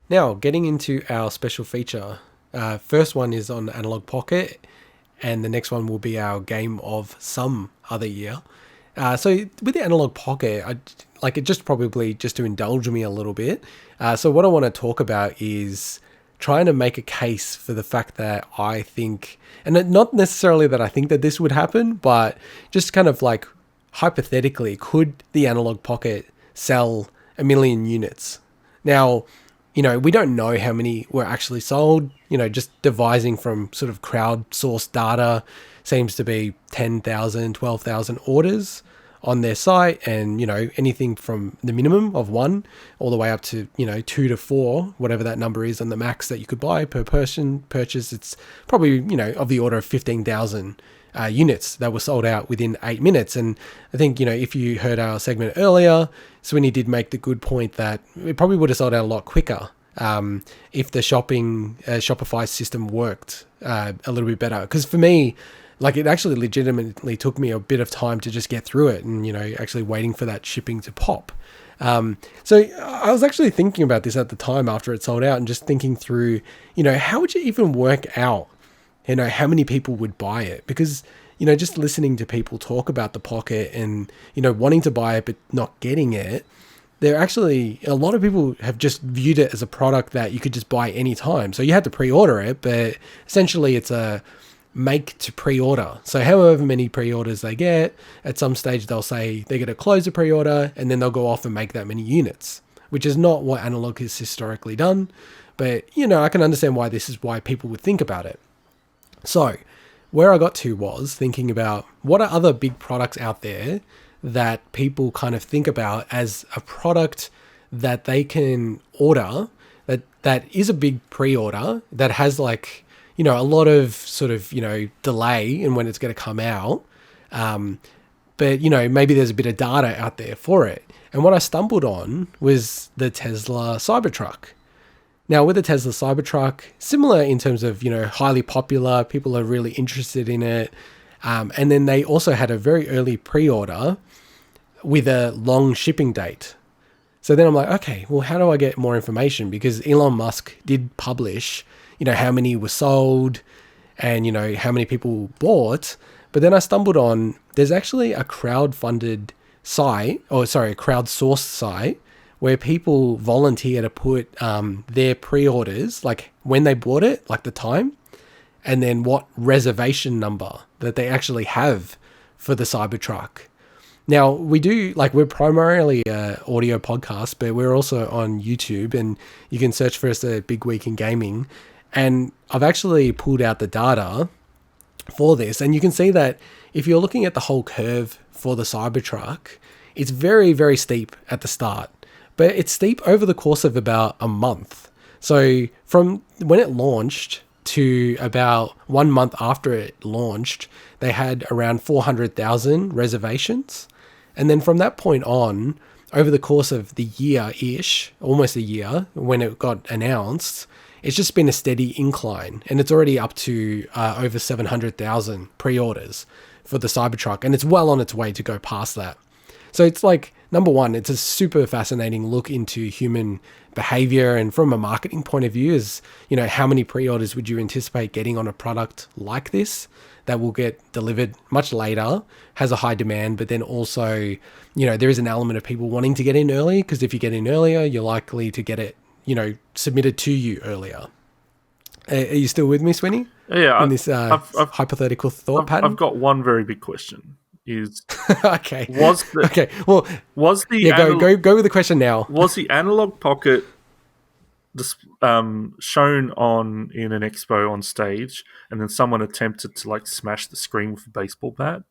Now, getting into our special feature. First one is on Analogue Pocket, and the next one will be our game of some other year. So with the Analogue Pocket, it just probably just to indulge me a little bit. So what I want to talk about is trying to make a case for the fact that I think, and not necessarily that I think that this would happen, but just kind of like hypothetically, could the Analogue Pocket sell 1 million units? Now, we don't know how many were actually sold. Just devising from sort of crowdsourced data seems to be 10,000, 12,000 orders on their site, and anything from the minimum of 1 all the way up to 2 to 4, whatever that number is, and the max that you could buy per person purchase. It's probably of the order of 15,000 units that were sold out within 8 minutes. And I think if you heard our segment earlier, Sweeney did make the good point that it probably would have sold out a lot quicker if the Shopify system worked a little bit better. Because for me, it actually legitimately took me a bit of time to just get through it and, actually waiting for that shipping to pop. So I was actually thinking about this at the time after it sold out and just thinking through, how would you even work out, how many people would buy it? Because, just listening to people talk about the Pocket and, wanting to buy it but not getting it, there actually, a lot of people have just viewed it as a product that you could just buy anytime. So you had to pre-order it, but essentially it's a make to pre-order. So however many pre-orders they get, at some stage they'll say they're going to close a pre-order and then they'll go off and make that many units, which is not what Analogue has historically done. But, I can understand why this is why people would think about it. So where I got to was thinking about what are other big products out there that people kind of think about as a product that they can order that is a big pre-order that has a lot of sort of, delay in when it's going to come out. But, maybe there's a bit of data out there for it. And what I stumbled on was the Tesla Cybertruck. Now, with the Tesla Cybertruck, similar in terms of, highly popular, people are really interested in it. And then they also had a very early pre-order with a long shipping date. So then I'm like, okay, well, how do I get more information? Because Elon Musk did publish, how many were sold and, how many people bought. But then I stumbled on, there's actually a crowdsourced site where people volunteer to put their pre-orders, like when they bought it, like the time, and then what reservation number that they actually have for the Cybertruck. Now, we're primarily an audio podcast, but we're also on YouTube, and you can search for us at Big Week in Gaming. And I've actually pulled out the data for this, and you can see that if you're looking at the whole curve for the Cybertruck, it's very, very steep at the start, but it's steep over the course of about a month. So from when it launched to about 1 month after it launched, they had around 400,000 reservations. And then from that point on, over the course of the year-ish, almost a year, when it got announced, it's just been a steady incline. And it's already up to over 700,000 pre-orders for the Cybertruck. And it's well on its way to go past that. So it's number one, it's a super fascinating look into human behavior. And from a marketing point of view is, how many pre-orders would you anticipate getting on a product like this that will get delivered much later, has a high demand, but then also, there is an element of people wanting to get in early, because if you get in earlier, you're likely to get it, submitted to you earlier. Are you still with me, Sweeney? Yeah. In this hypothetical thought pattern? I've got one very big question. Okay. Go with the question now. Was the Analogue Pocket shown in an expo on stage, and then someone attempted to smash the screen with a baseball bat?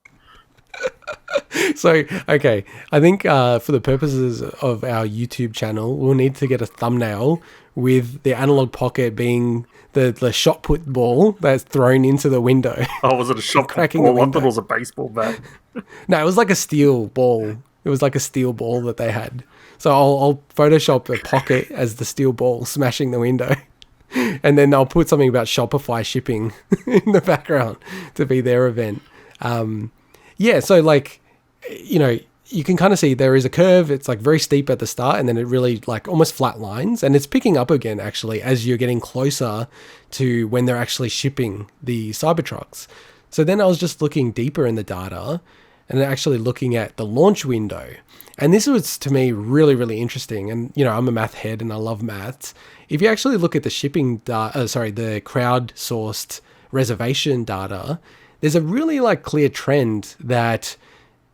So, okay, I think for the purposes of our YouTube channel, we'll need to get a thumbnail with the Analogue Pocket being the shot put ball that's thrown into the window. Oh, was it a shot put ball? I thought it was a baseball bat. No, it was like a steel ball. It was like a steel ball that they had. So I'll Photoshop a Pocket as the steel ball smashing the window. And then I'll put something about Shopify shipping in the background to be their event. So you can kind of see there is a curve. It's like very steep at the start, and then it really like almost flat lines, and it's picking up again actually as you're getting closer to when they're actually shipping the Cybertrucks. So then I was just looking deeper in the data and actually looking at the launch window. And this was to me really, really interesting. And, you know, I'm a math head and I love maths. If you actually look at the the crowdsourced reservation data, there's a really like clear trend that,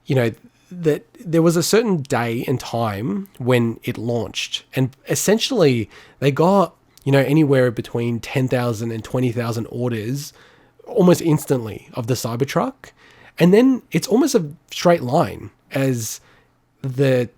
you know, that there was a certain day and time when it launched. And essentially they got, you know, anywhere between 10,000 and 20,000 orders almost instantly of the Cybertruck. And then it's almost a straight line as the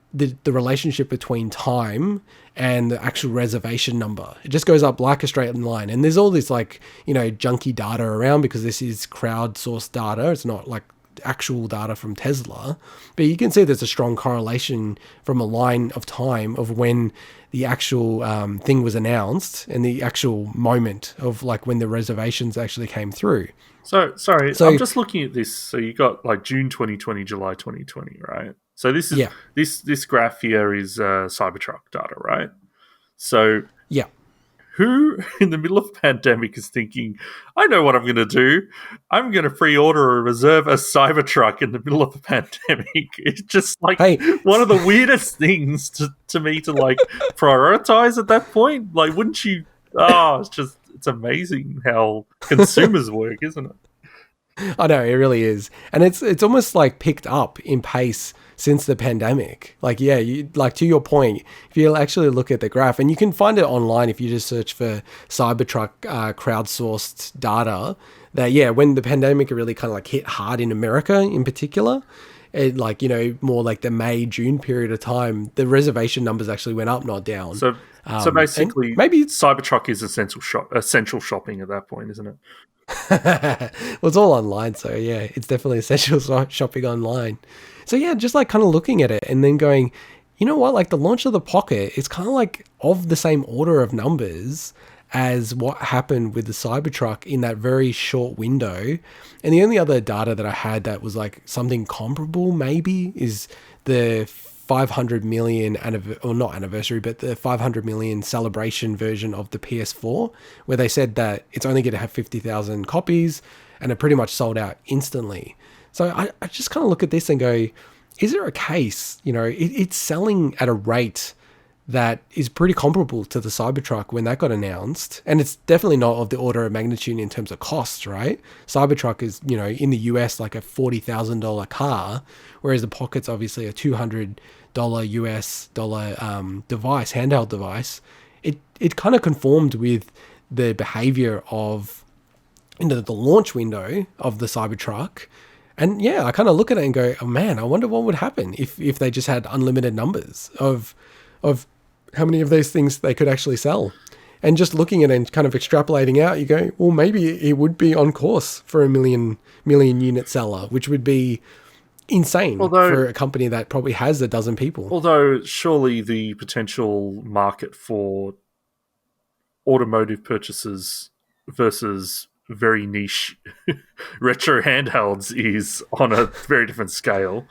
relationship between time and the actual reservation number. It just goes up like a straight line. And there's all this like, you know, junky data around because this is crowdsourced data. It's not like actual data from Tesla. But you can see there's a strong correlation from a line of time of when the actual thing was announced and the actual moment of like when the reservations actually came through. So, sorry, I'm just looking at this. So you got like June 2020, July 2020, right? So this is this graph here is Cybertruck data, right? So yeah, who in the middle of a pandemic is thinking, I know what I'm going to do. I'm going to pre-order or reserve a Cybertruck in the middle of the pandemic. It's just like one of the weirdest things to me to like prioritize at that point. Like, wouldn't you? Oh, it's amazing how consumers work, isn't it? I know, it really is. And it's almost like picked up in pace since the pandemic. Like, yeah, you, like to your point, if you actually look at the graph, and you can find it online if you just search for Cybertruck crowdsourced data, that, yeah, when the pandemic really kind of like hit hard in America in particular, it like, you know, more like the May, June period of time, the reservation numbers actually went up, not down. So basically, maybe Cybertruck is essential shopping at that point, isn't it? Well, it's all online, so yeah, it's definitely essential shopping online. So yeah, just like kind of looking at it and then going, you know what, like the launch of the Pocket is kind of like of the same order of numbers as what happened with the Cybertruck in that very short window. And the only other data that I had that was like something comparable maybe is the 500 million or not anniversary, but the 500 million celebration version of the PS4, where they said that it's only going to have 50,000 copies and it pretty much sold out instantly. So I just kind of look at this and go, is there a case, you know, it's selling at a rate that is pretty comparable to the Cybertruck when that got announced. And it's definitely not of the order of magnitude in terms of cost, right? Cybertruck is, you know, in the US, like a $40,000 car, whereas the Pocket's obviously a $200 US device, handheld device. It kind of conformed with the behavior of, you know, the launch window of the Cybertruck. And yeah, I kind of look at it and go, oh man, I wonder what would happen if they just had unlimited numbers of how many of these things they could actually sell. And just looking at it and kind of extrapolating out, you go, well, maybe it would be on course for a million unit seller, which would be insane for a company that probably has a dozen people. Although surely the potential market for automotive purchases versus very niche retro handhelds is on a very different scale.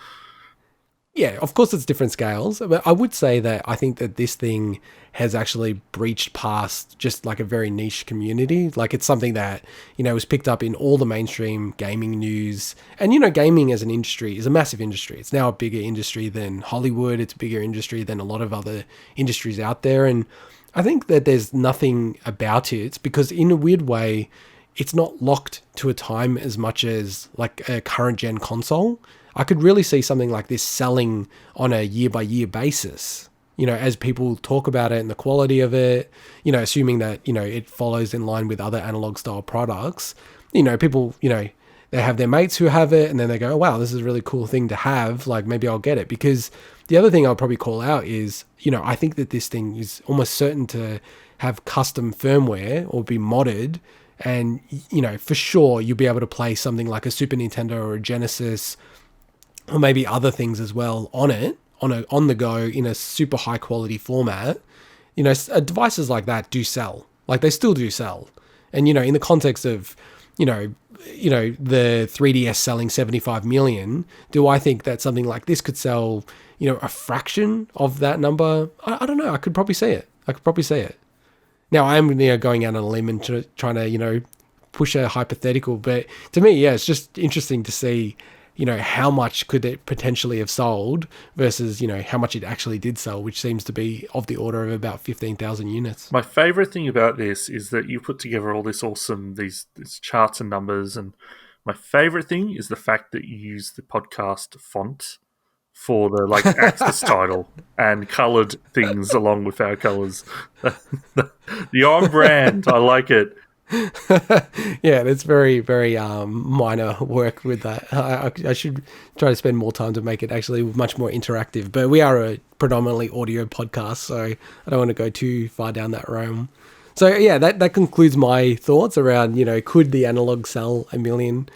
Yeah, of course it's different scales, but I would say that I think that this thing has actually breached past just like a very niche community. Like it's something that, you know, was picked up in all the mainstream gaming news. And, you know, gaming as an industry is a massive industry. It's now a bigger industry than Hollywood. It's a bigger industry than a lot of other industries out there. And I think that there's nothing about it because in a weird way, it's not locked to a time as much as like a current gen console. I could really see something like this selling on a year by year basis, you know, as people talk about it and the quality of it, you know, assuming that, you know, it follows in line with other analog style products, you know, people, you know, they have their mates who have it and then they go, oh, wow, this is a really cool thing to have. Like maybe I'll get it. Because the other thing I'll probably call out is, you know, I think that this thing is almost certain to have custom firmware or be modded. And, you know, for sure, you'll be able to play something like a Super Nintendo or a Genesis or maybe other things as well on it, on the go in a super high quality format. You know, devices like that do sell. Like they still do sell. And, you know, in the context of, you know, the 3DS selling 75 million, do I think that something like this could sell, a fraction of that number? I don't know. I could probably see it. Now I'm going out on a limb and trying to push a hypothetical, but to me, yeah, it's just interesting to see how much could it potentially have sold versus how much it actually did sell, which seems to be of the order of about 15,000 units. My favorite thing about this is that you put together all this awesome these charts and numbers, and my favorite thing is the fact that you use the podcast font for the access title and coloured things along with our colours. The on brand, I like it. Yeah, it's very, very minor work with that. I should try to spend more time to make it actually much more interactive. But we are a predominantly audio podcast, so I don't want to go too far down that realm. So yeah, that concludes my thoughts around, could the Analogue sell 1 million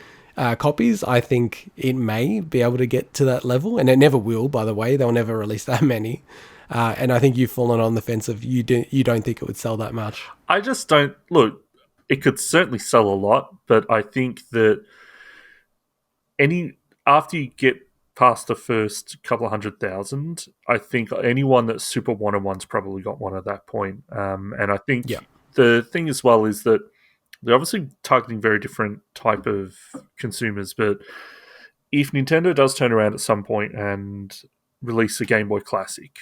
copies? I think it may be able to get to that level, and it never will, by the way. They'll never release that many. And I think you've fallen on the fence of you don't think it would sell that much. I just don't. Look, it could certainly sell a lot, but I think that after you get past the first couple of 100,000, I think anyone that super wanted one's probably got one at that point. And I think the thing as well is that they're obviously targeting very different type of consumers, but if Nintendo does turn around at some point and release a Game Boy Classic,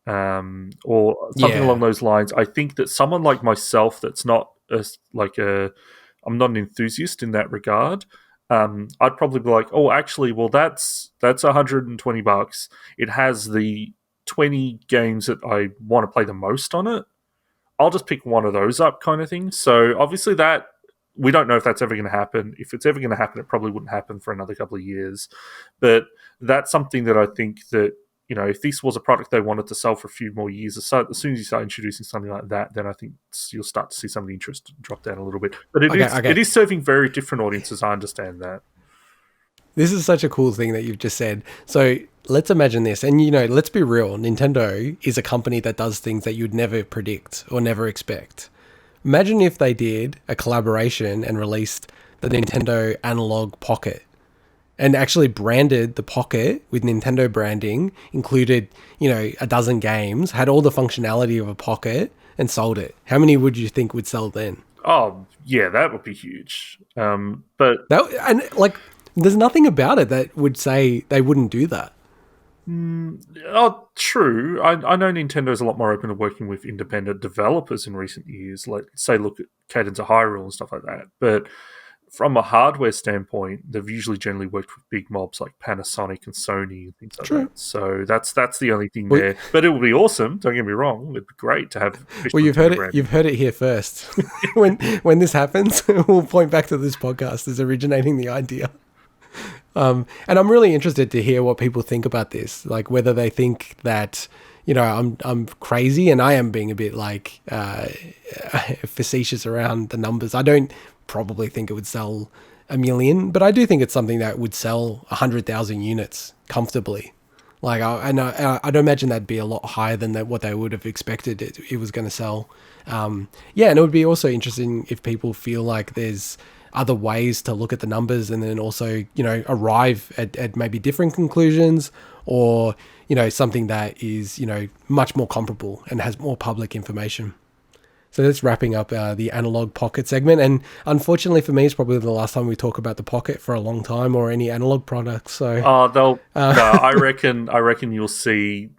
or something along those lines, I think that someone like myself that's not I'm not an enthusiast in that regard. I'd probably be like, oh, actually, well, that's $120. It has the 20 games that I want to play the most on it. I'll just pick one of those up, kind of thing. So obviously that we don't know if that's ever going to happen. If it's ever going to happen, it probably wouldn't happen for another couple of years. But that's something that I think that, if this was a product they wanted to sell for a few more years, as soon as you start introducing something like that, then I think you'll start to see some of the interest drop down a little bit. But it is serving very different audiences, I understand that. This is such a cool thing that you've just said. So let's imagine this. And, let's be real. Nintendo is a company that does things that you'd never predict or never expect. Imagine if they did a collaboration and released the Nintendo Analogue Pocket and actually branded the Pocket with Nintendo branding, included, a dozen games, had all the functionality of a Pocket, and sold it. How many would you think would sell then? Oh, yeah, that would be huge. But there's nothing about it that would say they wouldn't do that. Oh, true. I know Nintendo's a lot more open to working with independent developers in recent years. Like, say, look at Cadence of Hyrule and stuff like that. But from a hardware standpoint, they've usually generally worked with big mobs like Panasonic and Sony and things like that. So that's the only thing there. But it would be awesome. Don't get me wrong. It'd be great to have. Well, you've heard it. You've heard it here first. when this happens, we'll point back to this podcast as originating the idea. And I'm really interested to hear what people think about this, like whether they think that I'm crazy, and I am being a bit facetious around the numbers. I don't probably think it would sell 1 million, but I do think it's something that would sell 100,000 units comfortably. I don't imagine that'd be a lot higher than what they would have expected it was going to sell. And it would be also interesting if people feel like there's other ways to look at the numbers and then also, arrive at maybe different conclusions, or, something that is, much more comparable and has more public information. So that's wrapping up the Analogue Pocket segment. And unfortunately for me, it's probably the last time we talk about the Pocket for a long time, or any analog products. So no, I reckon you'll see.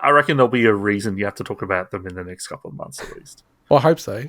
I reckon there'll be a reason you have to talk about them in the next couple of months at least. Well, I hope so.